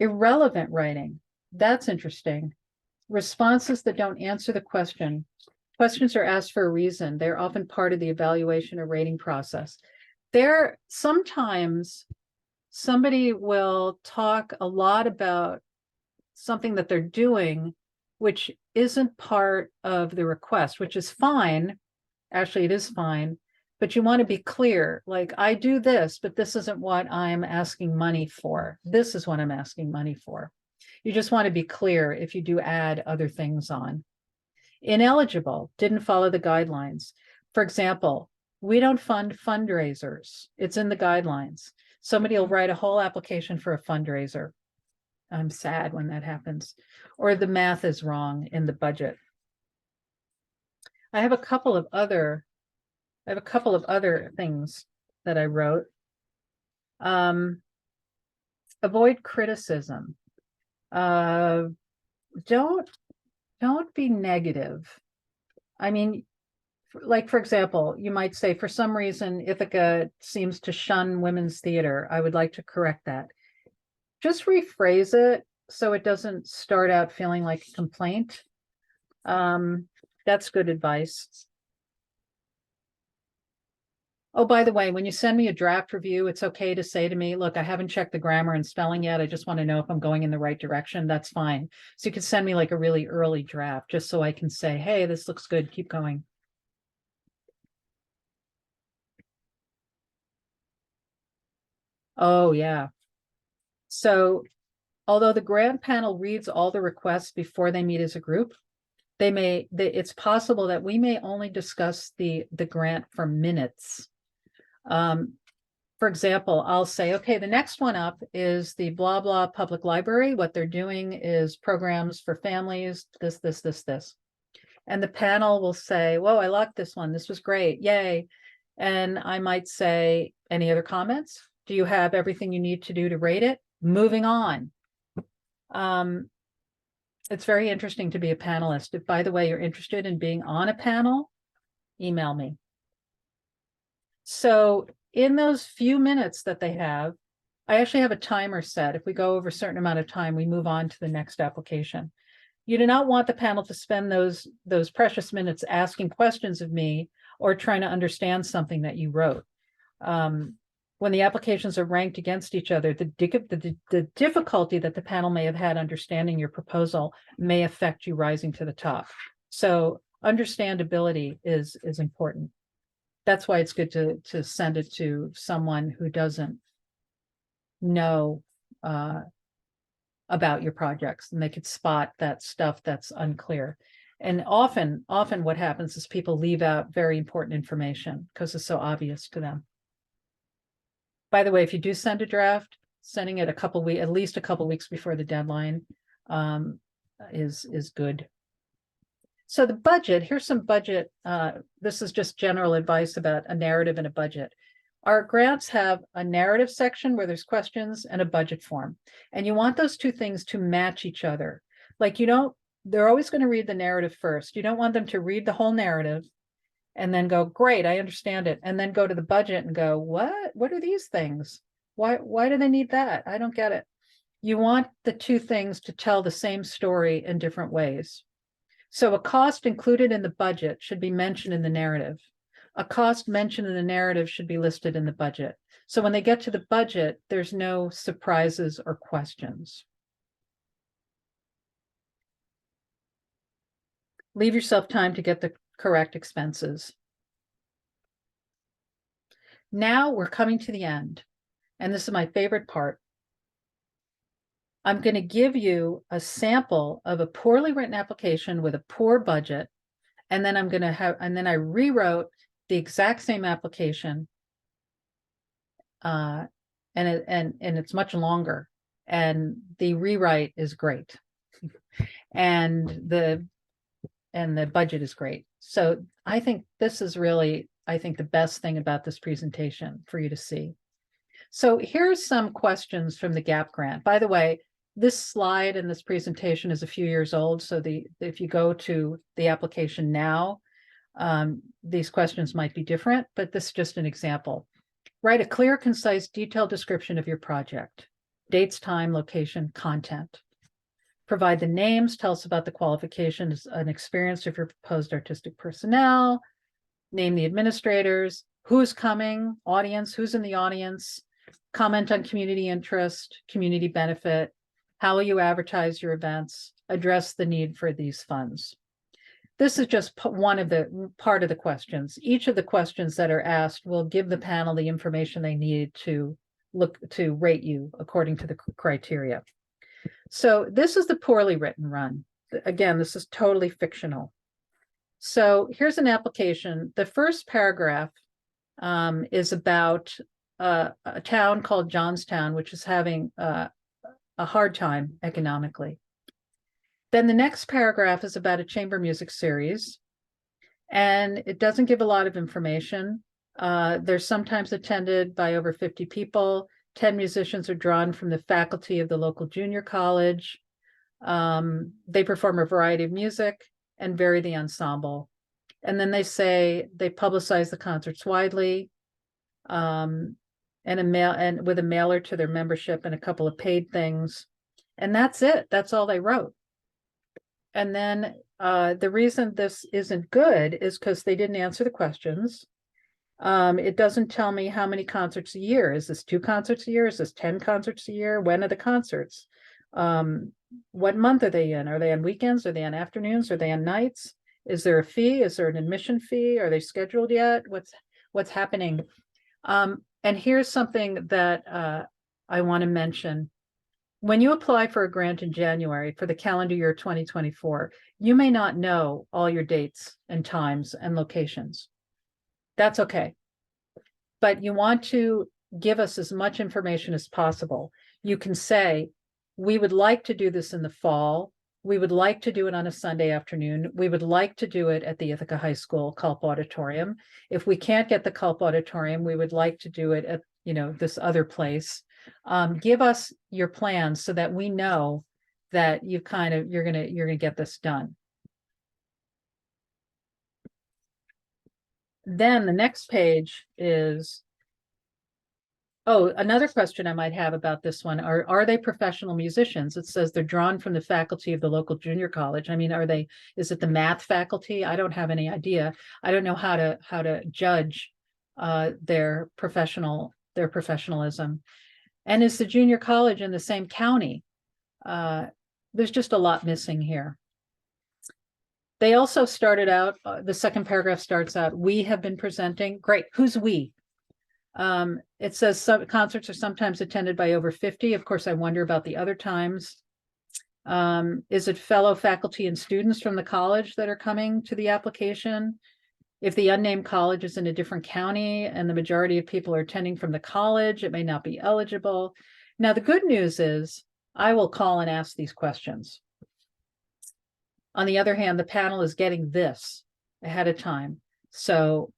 Irrelevant writing. That's interesting. Responses that don't answer the question. Questions are asked for a reason. They're often part of the evaluation or rating process. Sometimes somebody will talk a lot about something that they're doing, which isn't part of the request, which is fine. Actually, it is fine. But you want to be clear, like, I do this, but this isn't what I'm asking money for. This is what I'm asking money for. You just want to be clear if you do add other things on. Ineligible, didn't follow the guidelines. For example, we don't fund fundraisers. It's in the guidelines. Somebody will write a whole application for a fundraiser. I'm sad when that happens. Or the math is wrong in the budget. I have a couple of other things that I wrote. avoid criticism. Don't be negative. I mean, like, for example, you might say, for some reason, Ithaca seems to shun women's theater. I would like to correct that. Just rephrase it so it doesn't start out feeling like a complaint. That's good advice. Oh, by the way, when you send me a draft review, it's okay to say to me, look, I haven't checked the grammar and spelling yet. I just want to know if I'm going in the right direction. That's fine. So you can send me like a really early draft just so I can say, hey, this looks good. Keep going. Oh, yeah. So although the grant panel reads all the requests before they meet as a group, it's possible that we may only discuss the grant for minutes. For example, I'll say, okay, the next one up is the blah, blah public library. What they're doing is programs for families, this. And the panel will say, whoa, I liked this one. This was great. Yay. And I might say, any other comments? Do you have everything you need to do to rate it? Moving on. It's very interesting to be a panelist. If, by the way, you're interested in being on a panel, email me. So in those few minutes that they have, I actually have a timer set. If we go over a certain amount of time, we move on to the next application. You do not want the panel to spend those precious minutes asking questions of me or trying to understand something that you wrote. When the applications are ranked against each other, the difficulty that the panel may have had understanding your proposal may affect you rising to the top. So understandability is important. That's why it's good to send it to someone who doesn't know about your projects, and they could spot that stuff that's unclear. And often what happens is people leave out very important information because it's so obvious to them. By the way, if you do send a draft, sending it at least a couple weeks before the deadline is good. So the budget, here's some budget. This is just general advice about a narrative and a budget. Our grants have a narrative section where there's questions and a budget form. And you want those two things to match each other. Like they're always going to read the narrative first. You don't want them to read the whole narrative and then go, great, I understand it. And then go to the budget and go, what are these things? Why do they need that? I don't get it. You want the two things to tell the same story in different ways. So a cost included in the budget should be mentioned in the narrative. A cost mentioned in the narrative should be listed in the budget. So when they get to the budget, there's no surprises or questions. Leave yourself time to get the correct expenses. Now we're coming to the end, and this is my favorite part. I'm going to give you a sample of a poorly written application with a poor budget, and then I rewrote the exact same application, and it's much longer, and the rewrite is great, and the budget is great. So I think this is really, the best thing about this presentation for you to see. So here's some questions from the GAP grant. By the way, this slide in this presentation is a few years old. So if you go to the application now, these questions might be different, but this is just an example. Write a clear, concise, detailed description of your project. Dates, time, location, content. Provide the names, tell us about the qualifications and experience of your proposed artistic personnel. Name the administrators, who's coming, audience, who's in the audience. Comment on community interest, community benefit. How will you advertise your events? Address the need for these funds. This is just part of the questions. Each of the questions that are asked will give the panel the information they need to rate you according to the criteria. So this is the poorly written run. Again, this is totally fictional. So here's an application. The first paragraph is about a town called Johnstown, which is having a hard time economically. Then the next paragraph is about a chamber music series, and it doesn't give a lot of information. They're sometimes attended by over 50 people. 10 musicians are drawn from the faculty of the local junior college. They perform a variety of music and vary the ensemble. And then they say they publicize the concerts widely, and with a mailer to their membership and a couple of paid things. And that's it. That's all they wrote. And then the reason this isn't good is because they didn't answer the questions. It doesn't tell me how many concerts a year. Is this 2 concerts a year? Is this 10 concerts a year? When are the concerts? What month are they in? Are they on weekends? Are they on afternoons? Are they on nights? Is there a fee? Is there an admission fee? Are they scheduled yet? What's happening? And here's something that I want to mention. When you apply for a grant in January for the calendar year 2024, you may not know all your dates and times and locations. That's okay. But you want to give us as much information as possible. You can say, we would like to do this in the fall. We would like to do it on a Sunday afternoon. We would like to do it at the Ithaca High School Culp Auditorium. If we can't get the Culp Auditorium, we would like to do it at, this other place. Give us your plans so that we know that you're gonna get this done. Then the next page is, another question I might have about this one. Are they professional musicians? It says they're drawn from the faculty of the local junior college. I mean, is it the math faculty? I don't have any idea. I don't know how to judge their professionalism. And is the junior college in the same county? There's just a lot missing here. They also started out, the second paragraph starts out, we have been presenting. Great, who's we? It says some concerts are sometimes attended by over 50. Of course, I wonder about the other times. Is it fellow faculty and students from the college that are coming to the application? If the unnamed college is in a different county and the majority of people are attending from the college, it may not be eligible. Now, the good news is I will call and ask these questions. On the other hand, the panel is getting this ahead of time. So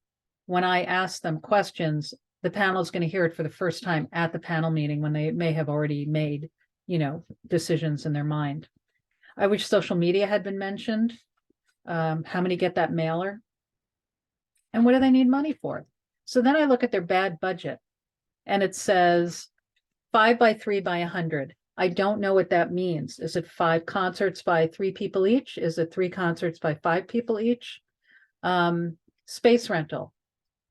when I ask them questions, the panel is going to hear it for the first time at the panel meeting when they may have already made, decisions in their mind. I wish social media had been mentioned. How many get that mailer? And what do they need money for? So then I look at their bad budget and it says 5 by 3 by 100. I don't know what that means. Is it 5 concerts by 3 people each? Is it 3 concerts by 5 people each? Space rental.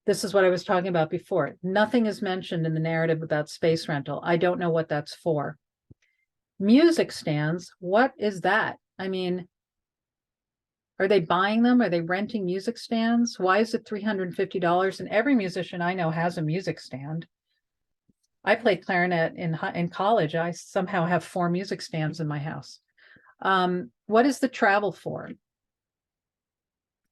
This is what I was talking about before. Nothing is mentioned in the narrative about space rental. I don't know what that's for. Music stands. What is that? I mean, are they buying them? Are they renting music stands? Why is it $350? And every musician I know has a music stand. I played clarinet in college. I somehow have 4 music stands in my house. What is the travel for?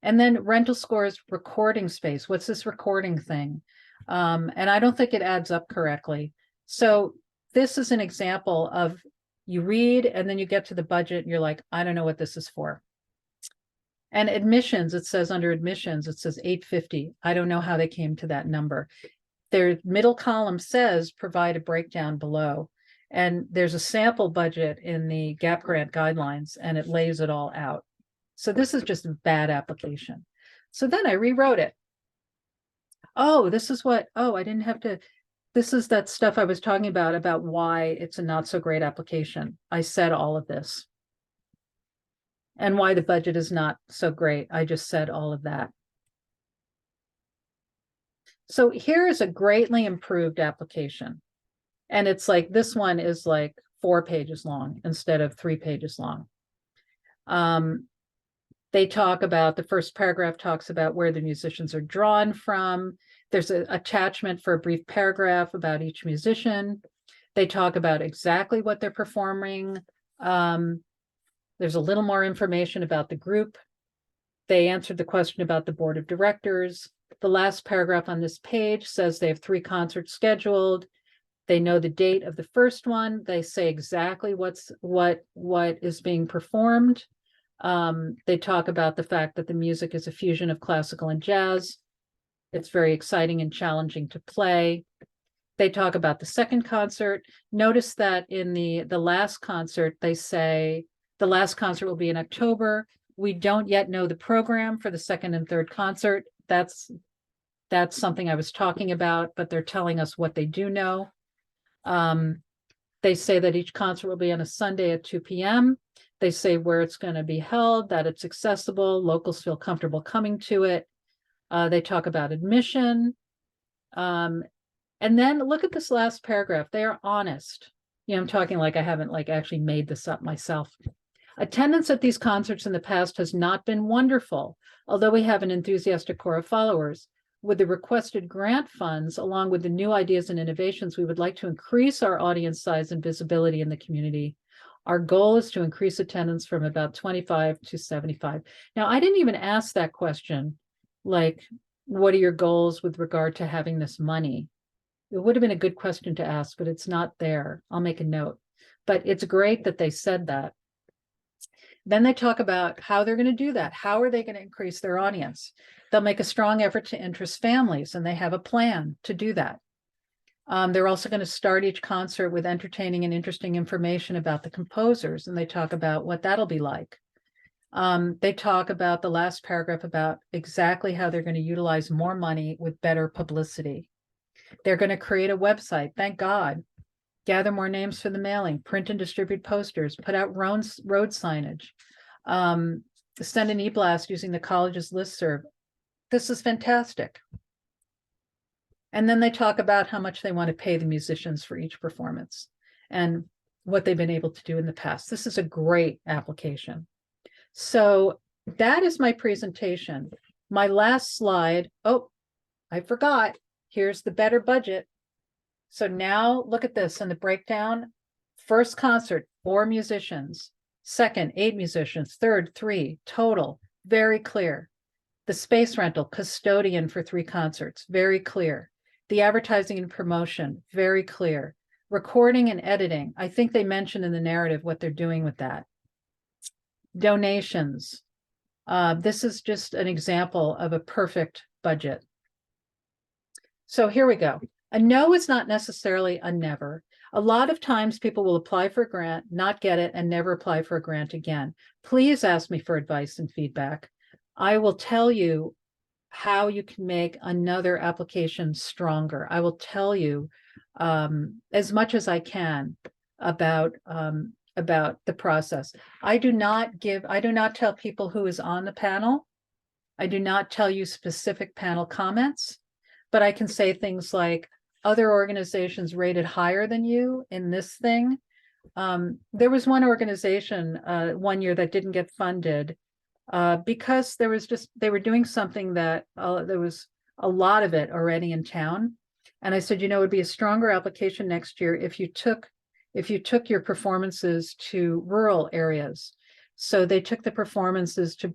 And then rental scores recording space. What's this recording thing? And I don't think it adds up correctly. So this is an example of you read and then you get to the budget and you're like, I don't know what this is for. And admissions, it says under admissions, it says $850. I don't know how they came to that number. Their middle column says provide a breakdown below. And there's a sample budget in the GAP grant guidelines and it lays it all out. So this is just a bad application. So then I rewrote it. This is that stuff I was talking about why it's a not so great application. I said all of this. And why the budget is not so great. I just said all of that. So here is a greatly improved application. And it's like, this one is like 4 pages long instead of 3 pages long. They talk about, the first paragraph talks about where the musicians are drawn from. There's an attachment for a brief paragraph about each musician. They talk about exactly what they're performing. There's a little more information about the group. They answered the question about the board of directors. The last paragraph on this page says they have 3 concerts scheduled. They know the date of the first one. They say exactly what is being performed. They talk about the fact that the music is a fusion of classical and jazz. It's very exciting and challenging to play. They talk about the second concert. Notice that in the last concert, they say the last concert will be in October. We don't yet know the program for the second and third concert. That's something I was talking about, but they're telling us what they do know. They say that each concert will be on a Sunday at 2 p.m. They say where it's going to be held, that it's accessible, locals feel comfortable coming to it. They talk about admission. And then look at this last paragraph. They are honest. You know, I'm talking like I haven't like actually made this up myself. Attendance at these concerts in the past has not been wonderful, although we have an enthusiastic core of followers. With the requested grant funds, along with the new ideas and innovations, we would like to increase our audience size and visibility in the community. Our goal is to increase attendance from about 25 to 75. Now, I didn't even ask that question, like, what are your goals with regard to having this money? It would have been a good question to ask, but it's not there. I'll make a note. But it's great that they said that. Then they talk about how they're going to do that. How are they going to increase their audience? They'll make a strong effort to interest families, and they have a plan to do that. They're also going to start each concert with entertaining and interesting information about the composers, and they talk about what that'll be like. They talk about the last paragraph about exactly how they're going to utilize more money with better publicity. They're going to create a website, thank God. Gather more names for the mailing, print and distribute posters, put out road signage, send an e-blast using the college's listserv. This is fantastic. And then they talk about how much they want to pay the musicians for each performance and what they've been able to do in the past. This is a great application. So that is my presentation. My last slide. Oh, I forgot. Here's the better budget. So now look at this in the breakdown. First concert, 4 musicians. Second, 8 musicians. Third, 3 total. Very clear. The space rental, custodian for 3 concerts. Very clear. The advertising and promotion, very clear. Recording and editing. I think they mentioned in the narrative what they're doing with that. Donations. This is just an example of a perfect budget. So here we go. A no is not necessarily a never. A lot of times people will apply for a grant, not get it, and never apply for a grant again. Please ask me for advice and feedback. I will tell you how you can make another application stronger. I will tell you as much as I can about the process. I do not tell people who is on the panel. I do not tell you specific panel comments, but I can say things like, other organizations rated higher than you in this thing. There was one organization one year that didn't get funded because they were doing something that there was a lot of it already in town. And I said, you know, it would be a stronger application next year if you took your performances to rural areas. So they took the performances to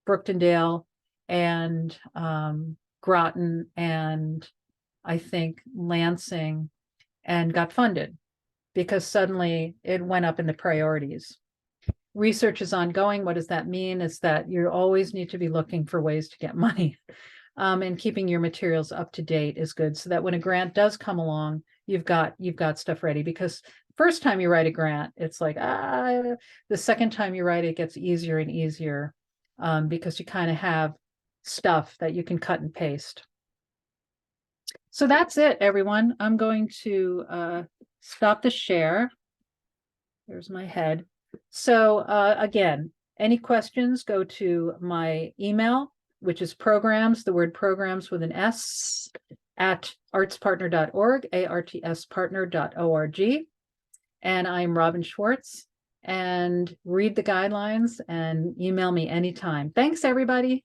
Brooktondale and Groton and I think Lansing, and got funded because suddenly it went up in the priorities. Research is ongoing. What does that mean? Is that you always need to be looking for ways to get money, and keeping your materials up to date is good, so that when a grant does come along, you've got stuff ready. Because first time you write a grant, it's like, the second time you write it gets easier and easier, because you kind of have stuff that you can cut and paste. So that's it, everyone. I'm going to stop the share. There's my head. So again, any questions, go to my email, which is programs, the word programs with an S, at artspartner.org, artspartner.org. And I'm Robin Schwartz, and read the guidelines and email me anytime. Thanks, everybody.